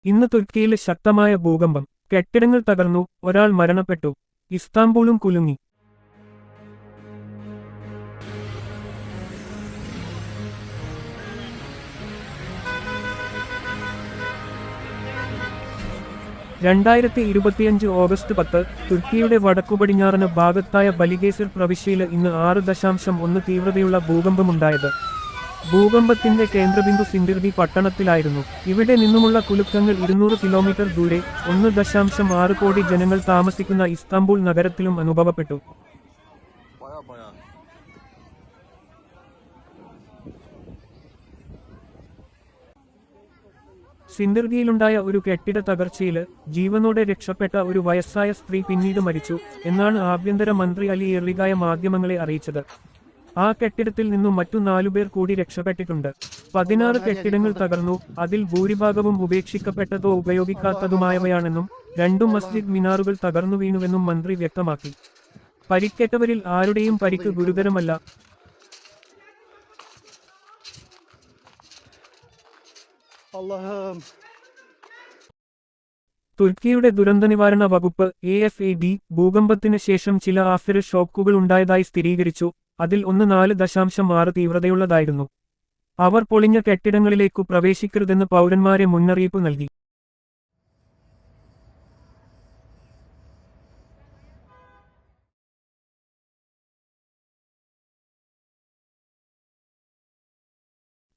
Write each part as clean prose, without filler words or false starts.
ഇന്ന് തുർക്കിയിൽ ശക്തമായ ഭൂകമ്പം. കെട്ടിടങ്ങൾ തകർന്നു, ഒരാൾ മരണപ്പെട്ടു. ഇസ്താംബൂളും കുലുങ്ങി. ഓഗസ്റ്റ് 10 തുർക്കിയുടെ വടക്കുപടിഞ്ഞാറന് ഭാഗത്തായ ബലിഗേസിർ പ്രവിശ്യയിൽ ഇന്ന് 6.1 തീവ്രതയുള്ള ഭൂകമ്പമുണ്ടായത്. ഭൂകമ്പത്തിന്റെ കേന്ദ്രബിന്ദു സിന്ദിർഗി പട്ടണത്തിലായിരുന്നു. ഇവിടെ നിന്നുമുള്ള കുലുക്കങ്ങൾ 200 കിലോമീറ്റർ ദൂരെ 1.6 കോടി ജനങ്ങൾ താമസിക്കുന്ന ഇസ്താംബൂൾ നഗരത്തിലും അനുഭവപ്പെട്ടു. സിന്ദിർഗിയിലുണ്ടായ ഒരു കെട്ടിട തകർച്ചയിൽ ജീവനോടെ രക്ഷപ്പെട്ട ഒരു വയസ്സായ സ്ത്രീ പിന്നീട് മരിച്ചു എന്നാണ് ആഭ്യന്തര മന്ത്രി അലി എറിഗായ മാധ്യമങ്ങളെ അറിയിച്ചത്. ആ കെട്ടിടത്തിൽ നിന്നും മറ്റു 4 പേർ കൂടി രക്ഷപ്പെട്ടിട്ടുണ്ട്. 16 കെട്ടിടങ്ങൾ തകർന്നു. അതിൽ ഭൂരിഭാഗവും ഉപേക്ഷിക്കപ്പെട്ടതോ ഉപയോഗിക്കാത്തതുമായവയാണെന്നും 2 മസ്ജിദ് മിനാറുകൾ തകർന്നു വീണുവെന്നും മന്ത്രി വ്യക്തമാക്കി. പരിക്കേറ്റവരിൽ ആരുടെയും പരിക്ക് ഗുരുതരമല്ല. തുർക്കിയുടെ ദുരന്തനിവാരണ വകുപ്പ് AFAD ഭൂകമ്പത്തിന് ശേഷം ചില ആഫ്റ്റർ ഷോക്കുകൾ ഉണ്ടായതായി സ്ഥിരീകരിച്ചു. അതിൽ 4.6 തീവ്രതയുള്ളതായിരുന്നു. അവർ പൊളിഞ്ഞ കെട്ടിടങ്ങളിലേക്കു പ്രവേശിക്കരുതെന്ന് പൗരന്മാരെ മുന്നറിയിപ്പ് നൽകി.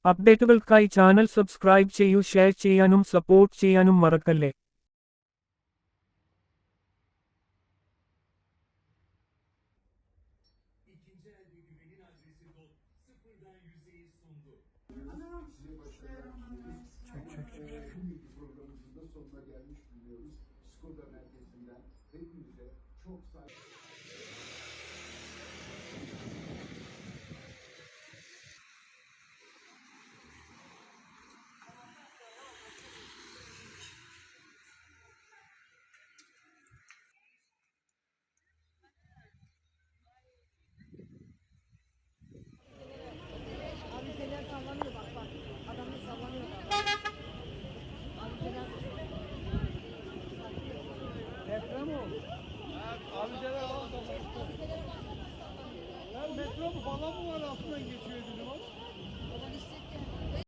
അപ്ഡേറ്റുകൾക്കായി ചാനൽ സബ്സ്ക്രൈബ് ചെയ്യൂ, ഷെയർ ചെയ്യാനും സപ്പോർട്ട് ചെയ്യാനും മറക്കല്ലേ. İkinci elde güvenin adresi sıfırdan yüzeyi sundu. Şimdiki programımızın da sonuna gelmiş bulunuyoruz. Skoda merkezinden hepinize çok saygı. Metro mu falan mı var altından geçiyor?